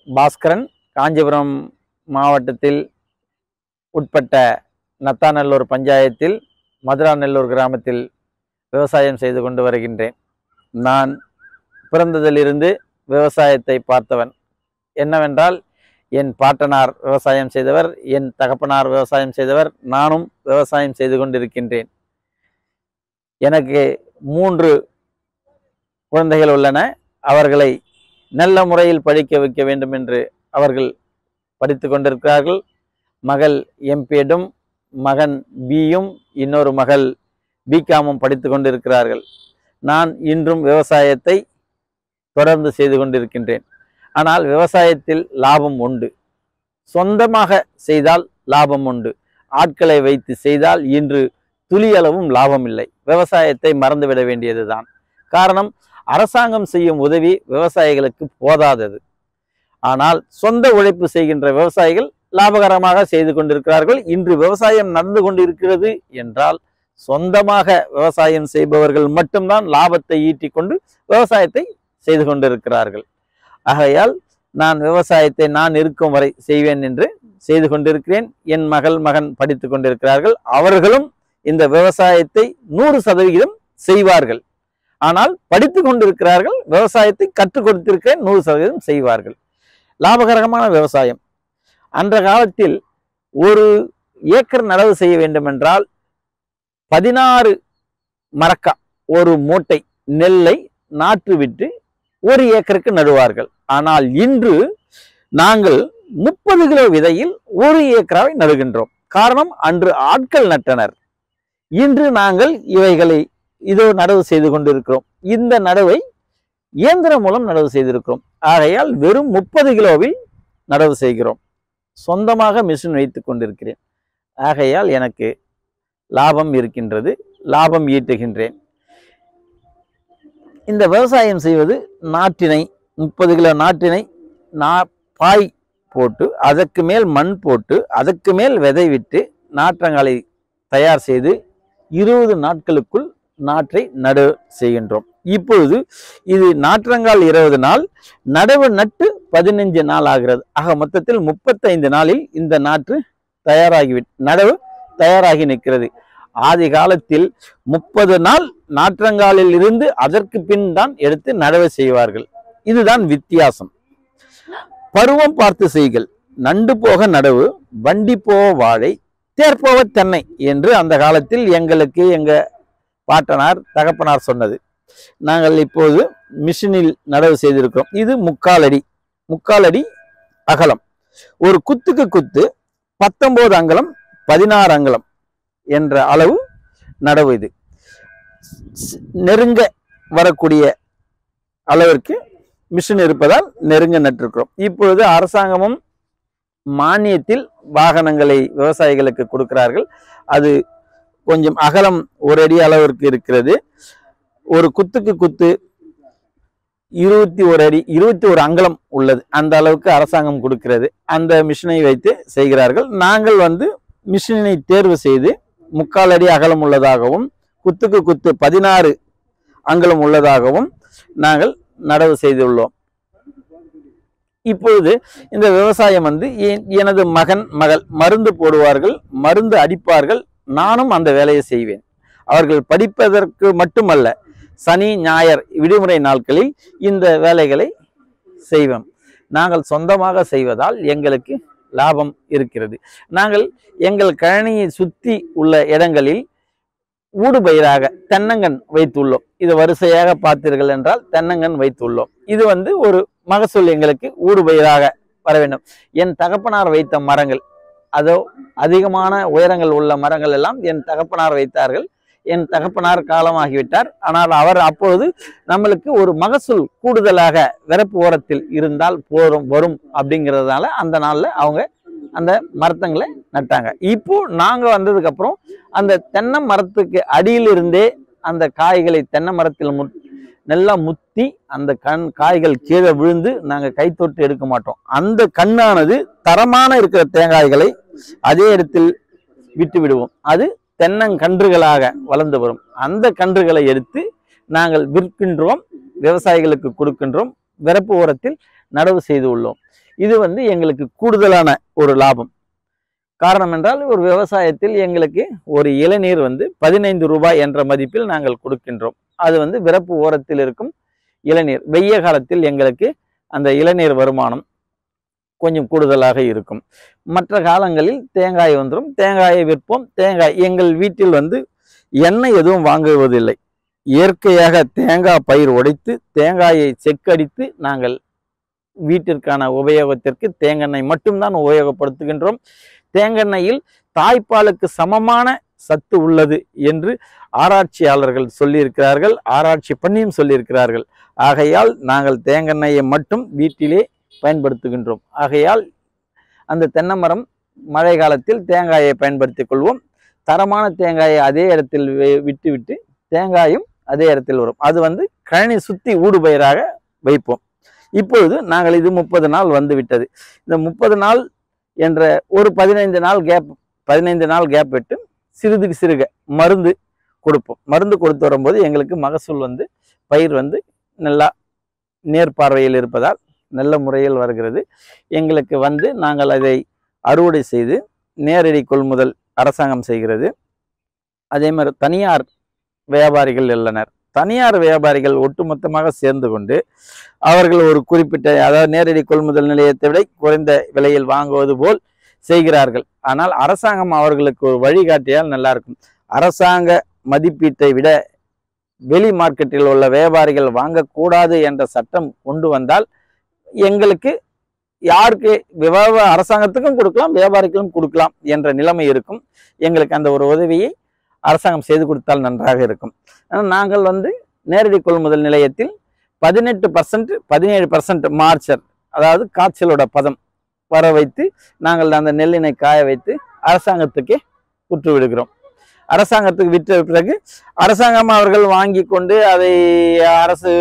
பாஸ்கரன். காஞ்சிபுரம் மாவட்டத்தில் உட்பட்ட நத்தாநல்லூர் பஞ்சாயத்தில் மதுராநல்லூர் கிராமத்தில் விவசாயம் செய்து கொண்டு வருகின்றேன். நான் பிறந்ததிலிருந்து விவசாயத்தை பார்த்தவன். என்னவென்றால், என் பாட்டனார் விவசாயம் செய்தவர், என் தகப்பனார் விவசாயம் செய்தவர், நானும் விவசாயம் செய்து கொண்டிருக்கின்றேன். எனக்கு 3 குழந்தைகள் உள்ளன. அவர்களை நல்ல முறையில் படிக்க வைக்க வேண்டும் என்று அவர்கள் படித்து கொண்டிருக்கிறார்கள். மகள் எம்பேடும், மகன் பியும், இன்னொரு மகள் பிகாமும் படித்து கொண்டிருக்கிறார்கள். நான் இன்றும் விவசாயத்தை தொடர்ந்து செய்து கொண்டிருக்கின்றேன். ஆனால் விவசாயத்தில் லாபம் உண்டு. சொந்தமாக செய்தால் லாபம் உண்டு. ஆட்களை வைத்து செய்தால் இன்று துளியளவும் லாபம் இல்லை. விவசாயத்தை மறந்துவிட வேண்டியதுதான். காரணம், அரசாங்கம் செய்யும் உதவி விவசாயிகளுக்கு போதாதது. ஆனால் சொந்த உழைப்பு செய்கின்ற விவசாயிகள் லாபகரமாக செய்து கொண்டிருக்கிறார்கள். இன்று விவசாயம் நடந்து கொண்டிருக்கிறது என்றால் சொந்தமாக விவசாயம் செய்பவர்கள் மட்டும்தான் லாபத்தை ஈட்டிக் கொண்டு விவசாயத்தை செய்து கொண்டிருக்கிறார்கள். ஆகையால் நான் விவசாயத்தை நான் இருக்கும் வரை செய்வேன் என்று செய்து கொண்டிருக்கிறேன். என் மகன் படித்து கொண்டிருக்கிறார்கள். அவர்களும் இந்த விவசாயத்தை 100% செய்வார்கள். ஆனால் படித்து கொண்டிருக்கிறார்கள். விவசாயத்தை கற்றுக் கொடுத்திருக்கிறேன், 100% செய்வார்கள். லாபகரமான விவசாயம். அன்ற காலத்தில் 1 ஏக்கர் நடவு செய்ய வேண்டும் என்றால் 16 மரக்கா, 1 மூட்டை நெல்லை நாற்று விட்டு 1 ஏக்கருக்கு நடுவார்கள். ஆனால் இன்று நாங்கள் 30 கிலோ விதையில் 1 ஏக்கராவை நடுகின்றோம். காரணம், அன்று ஆட்கள் நட்டனர். இன்று நாங்கள் இவைகளை இதோ நடவு செய்து கொண்டிருக்கிறோம். இந்த நடவை இயந்திரம் மூலம் நடவு செய்திருக்கிறோம். ஆகையால் வெறும் 30 கிலோவில் நடவு செய்கிறோம். சொந்தமாக மிஷின் வைத்து கொண்டிருக்கிறேன். ஆகையால் எனக்கு லாபம் இருக்கின்றது, லாபம் ஈட்டுகின்றேன். இந்த விவசாயம் செய்வது நாற்றினை 30 கிலோ நாற்றினை பாய் போட்டு, அதற்கு மேல் மண் போட்டு, அதற்கு மேல் விதை விட்டு நாற்றங்களை தயார் செய்து 20 நாட்களுக்குள் நாற்றை நடு செய்கின்றோம். இப்பொழுது இது நாற்றங்கால் 20 நாள், நடவு நட்டு 15 நாள் ஆகிறது. ஆக மொத்தத்தில் 35 நாளில் இந்த நாற்று நடவு தயாராகி நிற்கிறது. ஆதி காலத்தில் 30 நாள் நாற்றங்காலில் இருந்து அதற்கு பின் தான் எடுத்து நடவு செய்வார்கள். இதுதான் வித்தியாசம். பருவம் பார்த்து செய்கள். நண்டு போக நடவு, வண்டி போக வாழை, தேர்ப்போவ தென்னை என்று அந்த காலத்தில் எங்களுக்கு எங்க பாட்டனார் தகப்பனார் சொன்னது. நாங்கள் இப்போது மிஷினில் நடவு செய்திருக்கிறோம். இது 3/4 அடி அகலம். ஒரு குத்துக்கு குத்து 19 அங்குலம் 16 அங்குலம் என்ற அளவு நடவு. இது நெருங்க வரக்கூடிய அளவிற்கு மிஷின் இருப்பதால் நெருங்க நட்டிருக்கிறோம். இப்பொழுது அரசாங்கமும் மானியத்தில் வாகனங்களை விவசாயிகளுக்கு கொடுக்கிறார்கள். அது கொஞ்சம் அகலம் 1 அடி அளவிற்கு இருக்கிறது. ஒரு குத்துக்கு குத்து 21 அடி 21 அங்குலம் உள்ளது. அந்த அளவுக்கு அரசாங்கம் கொடுக்கிறது. அந்த மிஷினை வைத்து செய்கிறார்கள். நாங்கள் மிஷினை தேர்வு செய்து 3/4 அடி அகலம் உள்ளதாகவும் குத்துக்கு குத்து 16 அங்குலம் உள்ளதாகவும் நாங்கள் நடவு செய்துள்ளோம். இப்பொழுது இந்த விவசாயம் எனது மகள் மருந்து போடுவார்கள், மருந்து அடிப்பார்கள். நானும் அந்த வேலையை செய்வேன். அவர்கள் படிப்பதற்கு மட்டுமல்ல, சனி ஞாயிறு விடுமுறை நாட்களில் இந்த வேலைகளை செய்வோம். நாங்கள் சொந்தமாக செய்வதால் எங்களுக்கு லாபம் இருக்கிறது. நாங்கள் எங்கள் கழனியை சுற்றி உள்ள இடங்களில் ஊடுபயிராக தென்னங்கன் வைத்துள்ளோம். இது வரிசையாக பார்த்தீர்கள் என்றால் தென்னங்கன் வைத்துள்ளோம். இது ஒரு மகசூல் எங்களுக்கு ஊடுபயிராக வர வேண்டும். என் தகப்பனார் வைத்த மரங்கள், அதோ அதிகமான உயரங்கள் உள்ள மரங்கள் எல்லாம் என் தகப்பனார் வைத்தார்கள். என் தகப்பனார் காலமாகிவிட்டார். ஆனால் அவர் அப்பொழுது நம்மளுக்கு ஒரு மகசூல் கூடுதலாக விறப்பு ஓரத்தில் இருந்தால் வரும் அப்படிங்கிறதுனால அந்த நாளில் அவங்க அந்த மரத்தங்களை நட்டாங்க. இப்போ நாங்க வந்ததுக்கு அப்புறம் அந்த தென்னை மரத்துக்கு அடியிலிருந்தே அந்த காய்களை தென்னை மரத்தில் நல்லா முத்தி அந்த காய்கள் கீழே விழுந்து நாங்க கை தொட்டு எடுக்க மாட்டோம். அந்த கண்ணானது தரமான இருக்கிற தேங்காய்களை அதே இடத்தில் விட்டு விடுவோம். அது தென்னங்கன்றுகளாக வளர்ந்து வரும். அந்த கன்றுகளை எடுத்து நாங்கள் விற்கின்றோம், விவசாயிகளுக்கு கொடுக்கின்றோம். விறப்பு ஓரத்தில் நடவு செய்து உள்ளோம். இது வந்து எங்களுக்கு கூடுதலான ஒரு லாபம். காரணம் என்றால் ஒரு விவசாயத்தில் எங்களுக்கு ஒரு இளநீர் வந்து 15 ரூபாய் என்ற மதிப்பில் நாங்கள் கொடுக்கின்றோம். அது வந்து விறப்பு ஓரத்தில் இருக்கும் இளநீர். வெய்ய காலத்தில் எங்களுக்கு அந்த இளநீர் வருமானம் கொஞ்சம் கூடுதலாக இருக்கும். மற்ற காலங்களில் தேங்காய் வந்துடும், தேங்காயை விற்போம். தேங்காய் எங்கள் வீட்டில் வந்து எண்ணெய் எதுவும் வாங்குவதில்லை. இயற்கையாக தேங்காய் பயிர் உடைத்து தேங்காயை செக்கடித்து நாங்கள் வீட்டிற்கான உபயோகத்திற்கு தேங்காய் மட்டும்தான் உபயோகப்படுத்துகின்றோம். தேங்காயில் தாய்ப்பாலுக்கு சமமான சத்து உள்ளது என்று ஆராய்ச்சியாளர்கள் சொல்லியிருக்கிறார்கள், ஆராய்ச்சி பண்ணியும் சொல்லியிருக்கிறார்கள். ஆகையால் நாங்கள் தேங்காயை மட்டும் வீட்டிலே பயன்படுத்துகின்றோம். ஆகையால் அந்த தென்னை மரம் மழை காலத்தில் தேங்காயை பயன்படுத்திக் கொள்வோம். தரமான தேங்காயை அதே இடத்தில் விட்டு தேங்காயும் அதே இடத்தில் வரும். அது வந்து கழனி சுற்றி ஊடுபயிராக வைப்போம். இப்பொழுது நாங்கள் இது 30 நாள் வந்து விட்டது. இந்த 30 நாள் என்ற ஒரு 15 நாள் கேப் விட்டு சிறிதுக்கு சிறுக மருந்து கொடுப்போம். மருந்து கொடுத்து வரும்போது எங்களுக்கு மகசூல் வந்து பயிர் வந்து நல்லா நேர்பார்வையில் இருப்பதால் நல்ல முறையில் வருகிறது. எங்களுக்கு வந்து நாங்கள் அதை அறுவடை செய்து நேரடி கொள்முதல் அரசாங்கம் செய்கிறது. அதே மாதிரி தனியார் வியாபாரிகள் உள்ளனர். தனியார் வியாபாரிகள் ஒட்டுமொத்தமாக சேர்ந்து கொண்டு அவர்கள் ஒரு குறிப்பிட்ட, அதாவது நேரடி கொள்முதல் நிலையத்தை விட குறைந்த விலையில் வாங்குவது போல் செய்கிறார்கள். ஆனால் அரசாங்கம் அவர்களுக்கு ஒரு வழிகாட்டியால் நல்லா இருக்கும். அரசாங்க மதிப்பீட்டை விட வெளி மார்க்கெட்டில் உள்ள வியாபாரிகள் வாங்கக்கூடாது என்ற சட்டம் கொண்டு வந்தால் எங்களுக்கு யாருக்கு அரசாங்கத்துக்கும் கொடுக்கலாம், வியாபாரிகளும் கொடுக்கலாம் என்ற நிலைமை இருக்கும். எங்களுக்கு அந்த ஒரு உதவியை அரசாங்கம் செய்து கொடுத்தால் நன்றாக இருக்கும். ஆனால் நாங்கள் வந்து நேரடி கொள்முதல் நிலையத்தில் 18% 17% மார்ச்சர், அதாவது காய்ச்சலோட பதம் வர வைத்து நாங்கள் அந்த நெல்லினை காய வைத்து அரசாங்கத்துக்கே விற்று விடுகிறோம். அரசாங்கத்துக்கு விற்ற பிறகு அரசாங்கம் அவர்கள் வாங்கி கொண்டு அதை அரசு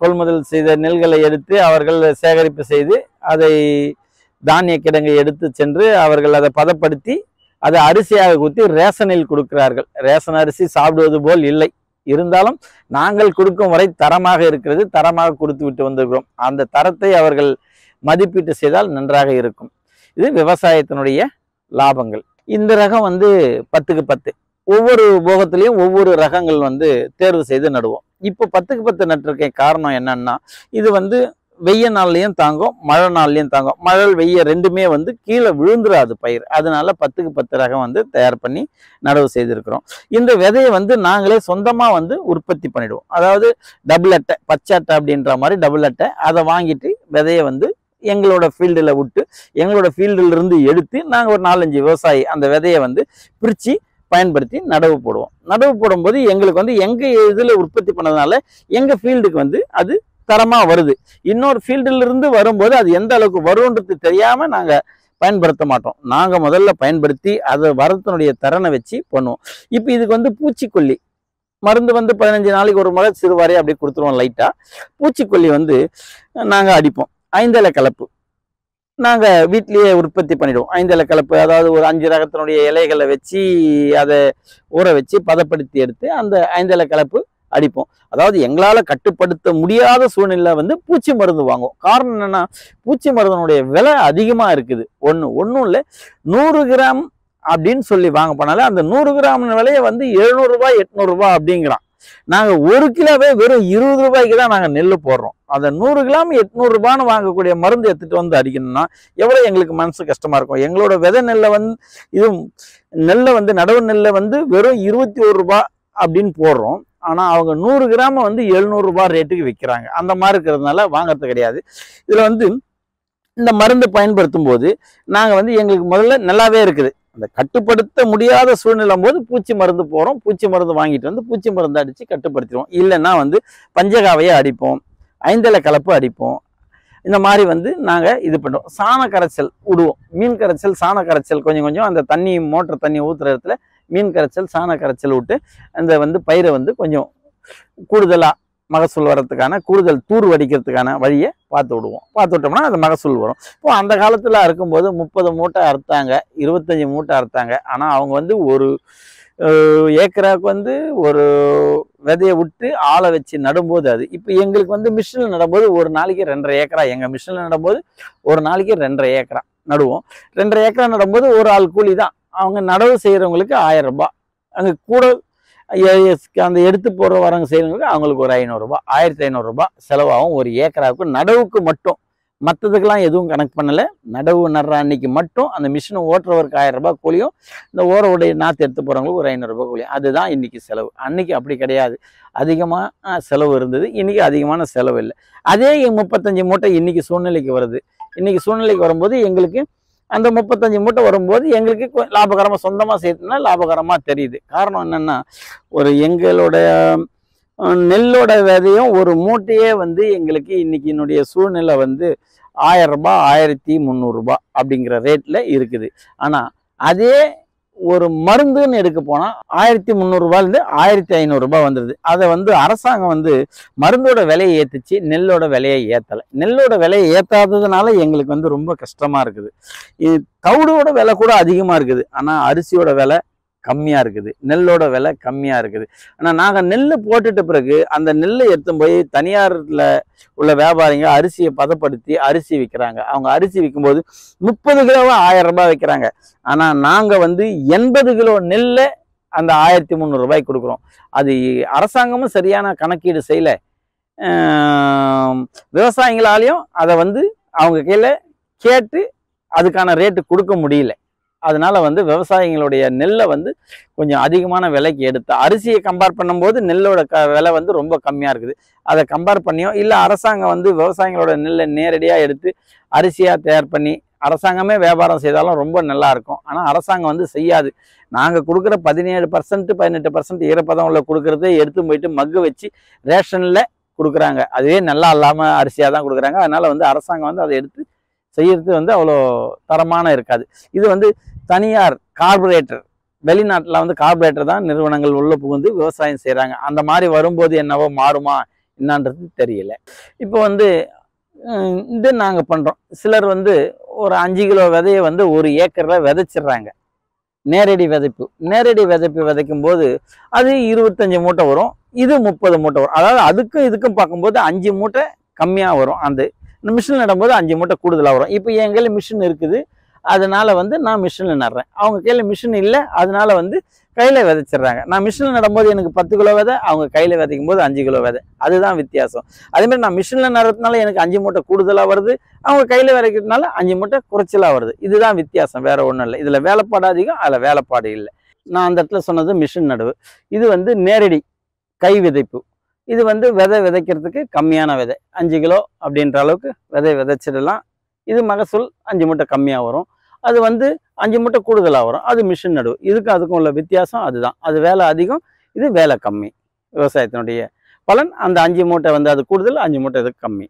கொள்முதல் செய்த நெல்களை எடுத்து அவர்கள் சேகரிப்பு செய்து அதை தானிய கிடங்கை எடுத்து சென்று அவர்கள் அதை பதப்படுத்தி அதை அரிசியாக ஊற்றி ரேஷனில் கொடுக்கிறார்கள். ரேஷன் அரிசி சாப்பிடுவது போல் இல்லை, இருந்தாலும் நாங்கள் கொடுக்கும் வரை தரமாக இருக்கிறது, தரமாக கொடுத்து விட்டு வந்திருக்கிறோம். அந்த தரத்தை அவர்கள் மதிப்பீட்டு செய்தால் நன்றாக இருக்கும். இது விவசாயத்தினுடைய லாபங்கள். இந்த ரகம் வந்து 10க்கு 10. ஒவ்வொரு போகத்திலையும் ஒவ்வொரு ரகங்கள் வந்து தேர்வு செய்து நடுவோம். இப்போ 10க்கு 10 நட்டிருக்கேன். காரணம் என்னன்னா, இது வந்து வெய்ய நாள்லையும் தாங்கும், மழை நாள்லையும் தாங்கும். மழை வெய்ய ரெண்டுமே வந்து கீழே விழுந்துடாது பயிர். அதனால 10க்கு 10 ரகம் வந்து தயார் பண்ணி நடவு செய்திருக்கிறோம். இந்த விதையை வந்து நாங்களே சொந்தமாக வந்து உற்பத்தி பண்ணிடுவோம். அதாவது டபுள் அட்டை, பச்சை அட்டை அப்படின்ற மாதிரி டபுள் அட்டை, அதை வாங்கிட்டு விதையை வந்து எங்களோட ஃபீல்டில் விட்டு எங்களோட ஃபீல்டில் இருந்து எடுத்து நாங்கள் ஒரு 4-5 விவசாயி அந்த விதையை வந்து பிரித்து பயன்படுத்தி நடவு போடுவோம். நடவு போடும்போது எங்களுக்கு வந்து எங்கள் இதில் உற்பத்தி பண்ணதுனால எங்கள் ஃபீல்டுக்கு வந்து அது தரமாக வருது. இன்னொரு ஃபீல்டில் இருந்து வரும்போது அது எந்த அளவுக்கு வரும்ன்றது தெரியாமல் நாங்கள் பயன்படுத்த மாட்டோம். நாங்கள் முதல்ல பயன்படுத்தி அதை வரத்தினுடைய தரனை வச்சு பண்ணுவோம். இப்போ இதுக்கு வந்து பூச்சிக்கொல்லி மருந்து வந்து 15 நாளைக்கு ஒரு முறை சிறுவாரியாக அப்படி கொடுத்துருவோம். லைட்டாக பூச்சிக்கொல்லி வந்து நாங்கள் அடிப்போம். 5 இலை கலப்பு நாங்கள் வீட்லேயே உற்பத்தி பண்ணிடுவோம். 5 இலை கலப்பு, அதாவது ஒரு 5 ரகத்தினுடைய இலைகளை வச்சு அதை ஊற வச்சு பதப்படுத்தி எடுத்து அந்த 5 இலை கலப்பு அடிப்போம். அதாவது எங்களால் கட்டுப்படுத்த முடியாத சூழ்நிலை வந்து பூச்சி மருந்து வாங்குவோம். காரணம் என்னன்னா, பூச்சி மருந்தினுடைய விலை அதிகமாக இருக்குது. ஒன்றும் இல்லை, 100 கிராம் அப்படின்னு சொல்லி வாங்க போனாலே அந்த 100 கிராம் விலையை வந்து 700 ரூபாய் 800 ரூபாய் அப்படிங்கிறான். நாங்கள் 1 கிலோவே வெறும் 20 ரூபாய்க்கு தான் நாங்கள் நெல் போடுறோம். அந்த 100 கிராம் 800 ரூபான்னு வாங்கக்கூடிய மருந்து எடுத்துகிட்டு வந்து அடிக்கணும்னா எவ்வளோ எங்களுக்கு மனசு கஷ்டமாக இருக்கும். எங்களோட விதை நெல்லை வந்து நெல்லை வந்து நடவு நெல்லை வந்து வெறும் 21 ரூபாய் அப்படின்னு போடுறோம். ஆனால் அவங்க 100 கிராம வந்து 700 ரூபாய் ரேட்டுக்கு விற்கிறாங்க. அந்த மாதிரி இருக்கிறதுனால வாங்கிறது கிடையாது. இதில் வந்து இந்த மருந்து பயன்படுத்தும் போது நாங்கள் வந்து எங்களுக்கு முதல்ல நல்லாவே இருக்குது. அந்த கட்டுப்படுத்த முடியாத சூழ்நிலை போது பூச்சி மருந்து போகிறோம். பூச்சி மருந்து வாங்கிட்டு வந்து பூச்சி மருந்து அடித்து கட்டுப்படுத்திடுவோம். இல்லைன்னா வந்து பஞ்சகாவையை அடிப்போம், 5 இலை கலப்பு அடிப்போம். இந்த மாதிரி வந்து நாங்கள் இது பண்ணுவோம். சாண கரைச்சல் விடுவோம். மீன் கரைச்சல், சாண கரைச்சல் கொஞ்சம் அந்த தண்ணி மோட்டர் தண்ணி ஊற்றுற இடத்துல மீன் கரைச்சல், சாண கரைச்சல் விட்டு அந்த வந்து பயிரை வந்து கொஞ்சம் கூடுதலாக மகசூல் வர்றதுக்கான கூடுதல் தூர் வடிக்கிறதுக்கான வழியை பார்த்து விட்டோம்னா அது மகசூல் வரும். இப்போ அந்த காலத்தில் இருக்கும்போது 30 மூட்டை அறுத்தாங்க, 25 மூட்டை அறுத்தாங்க. ஆனால் அவங்க வந்து ஒரு ஏக்கராவுக்கு வந்து ஒரு விதையை விட்டு ஆளை வச்சு நடும்போது அது இப்போ எங்களுக்கு வந்து மிஷினில் நடும்போது ஒரு நாளைக்கு 2.5 ஏக்கரா, எங்கள் மிஷினில் நடும்போது ஒரு நாளைக்கு 2.5 ஏக்கரா நடுவோம். 2.5 ஏக்கரா நடும்போது ஒரு ஆள் கூலி தான். அவங்க நடவு செய்கிறவங்களுக்கு 1000 ரூபாய், அங்கே கூட அந்த எடுத்து போகிற வரவங்க செய்கிறவங்களுக்கு அவங்களுக்கு ஒரு 500 ரூபாய், 1500 ரூபாய் செலவாகும் ஒரு ஏக்கராவுக்கு நடவுக்கு மட்டும். மற்றதுக்கெல்லாம் எதுவும் கணக்கு பண்ணலை. நடவு நடுற அன்னைக்கு மட்டும் அந்த மிஷினை ஓட்டுறவருக்கு 1000 ரூபாய் கூலியும், இந்த ஓரவுடைய நாற்று எடுத்து போகிறவங்களுக்கு ஒரு 500 ரூபாய் கூலியும். அதுதான் இன்னைக்கு செலவு. அன்னைக்கு அப்படி கிடையாது, அதிகமாக செலவு இருந்தது. இன்னைக்கு அதிகமான செலவு இல்லை. அதே 35 மூட்டை இன்னைக்கு சூழ்நிலைக்கு வருது. இன்னைக்கு சூழ்நிலைக்கு வரும்போது எங்களுக்கு அந்த 35 மூட்டை வரும்போது எங்களுக்கு லாபகரமாக சொந்தமாக செய்யறதுனா லாபகரமாக தெரியுது. காரணம் என்னென்னா, ஒரு எங்களோட நெல்லோட விதையும் ஒரு மூட்டையே வந்து எங்களுக்கு இன்னைக்கு என்னுடைய சூழ்நிலை வந்து 1000 ரூபாய் 1300 ரூபாய் அப்படிங்கிற ரேட்டில் இருக்குது. ஆனால் அதே ஒரு மருந்துன்னு எடுக்க போனால் 1300 ரூபாயிலேருந்து 1500 ரூபாய் வந்துடுது. அதை வந்து அரசாங்கம் வந்து மருந்தோட விலையை ஏற்றுச்சு, நெல்லோட விலையை ஏற்றலை. நெல்லோட விலையை ஏற்றாததுனால எங்களுக்கு வந்து ரொம்ப கஷ்டமாக இருக்குது. இது தவிடோட விலை கூட அதிகமாக இருக்குது, ஆனால் அரிசியோட விலை கம்மியாக இருக்குது, நெல்லோட விலை கம்மியாக இருக்குது. ஆனால் நாங்கள் நெல் போட்டுட்ட பிறகு அந்த நெல்லை எடுத்து போய் தனியாரில் உள்ள வியாபாரிங்க அரிசியை பதப்படுத்தி அரிசி விற்கிறாங்க. அவங்க அரிசி விற்கும்போது 30 கிலோவா 1000 ரூபாய் விற்கிறாங்க. ஆனால் நாங்கள் வந்து 80 கிலோ நெல்லை அந்த 1300 ரூபாய்க்கு கொடுக்குறோம். அது அரசாங்கமும் சரியான கணக்கீடு செய்யலை, விவசாயிகளாலையும் அதை வந்து அவங்க கையில் கேட்டு அதுக்கான ரேட்டு கொடுக்க முடியல. அதனால வந்து விவசாயிகளுடைய நெல்லை வந்து கொஞ்சம் அதிகமான விலைக்கு எடுத்து அரிசியை கம்பேர் பண்ணும்போது நெல்லோட விலை வந்து ரொம்ப கம்மியாக இருக்குது. அதை கம்பேர் பண்ணியோ இல்லை அரசாங்கம் வந்து விவசாயிகளோட நெல்லை நேரடியாக எடுத்து அரிசியாக தயார் பண்ணி அரசாங்கமே வியாபாரம் செய்தாலும் ரொம்ப நல்லா இருக்கும். ஆனால் அரசாங்கம் வந்து செய்யாது. நாங்கள் கொடுக்குற 17% 18% ஈரப்பதம் உள்ள கொடுக்குறதே எடுத்து போயிட்டு மக்கு வச்சு ரேஷனில் கொடுக்குறாங்க. அதுவே நல்லா இல்லாமல் அரிசியாக தான் கொடுக்குறாங்க. அதனால் வந்து அரசாங்கம் வந்து அதை எடுத்து செய்யறது வந்து அவ்வளோ தரமான இருக்காது. இது வந்து தனியார் கார்பரேட்டர், வெளிநாட்டில் வந்து கார்பரேட்டர் தான் நிறுவனங்கள் உள்ள புகுந்து விவசாயம் செய்கிறாங்க. அந்த மாதிரி வரும்போது என்னவோ மாறுமா என்னன்றது தெரியல. இப்போ வந்து இது நாங்கள் பண்ணுறோம். சிலர் வந்து ஒரு 5 கிலோ விதையை வந்து ஒரு ஏக்கரில் விதைச்சிட்றாங்க. நேரடி விதைப்பு. நேரடி விதைப்பு விதைக்கும் போது அது 25 மூட்டை வரும், இது 30 மூட்டை வரும். அதாவது அதுக்கும் இதுக்கும் பார்க்கும்போது 5 மூட்டை கம்மியாக வரும். அந்த மிஷினில் நடும்போது 5 மூட்டை கூடுதலாக வரும். இப்போ என் கையில் மிஷின் இருக்குது, அதனால வந்து நான் மிஷினில் நடுறேன். அவங்க கையில் மிஷின் இல்லை, அதனால வந்து கையில் விதைச்சிட்றாங்க. நான் மிஷினில் நடும்போது எனக்கு 10 கிலோ விதை, அவங்க கையில் விதைக்கும் போது 5 கிலோ விதை. அதுதான் வித்தியாசம். அதேமாதிரி நான் மிஷினில் நடுறதுனால எனக்கு 5 மூட்டை கூடுதலாக வருது, அவங்க கையில் விதைக்கிறதுனால 5 மூட்டை குறைச்சலாக வருது. இதுதான் வித்தியாசம், வேற ஒன்றும் இல்லை. இதில் வேலைப்பாடு அதிகம், அதில் வேலைப்பாடு இல்லை. நான் அந்த இடத்துல சொன்னது மிஷின் நடுவு. இது வந்து நேரடி கை விதைப்பு. இது வந்து விதை விதைக்கிறதுக்கு கம்மியான விதை, 5 கிலோ அப்படின்ற அளவுக்கு விதை விதைச்சிடலாம். இது மகசூல் 5 மூட்டை கம்மியாக வரும். அது வந்து 5 மூட்டை கூடுதலாக வரும். அது மிஷின் நடுவு. இதுக்கும் அதுக்கும் உள்ள வித்தியாசம் அதுதான். அது வேலை அதிகம், இது வேலை கம்மி. விவசாயத்தினுடைய பலன் அந்த 5 மூட்டை வந்து அது கூடுதல், 5 மூட்டை இது கம்மி.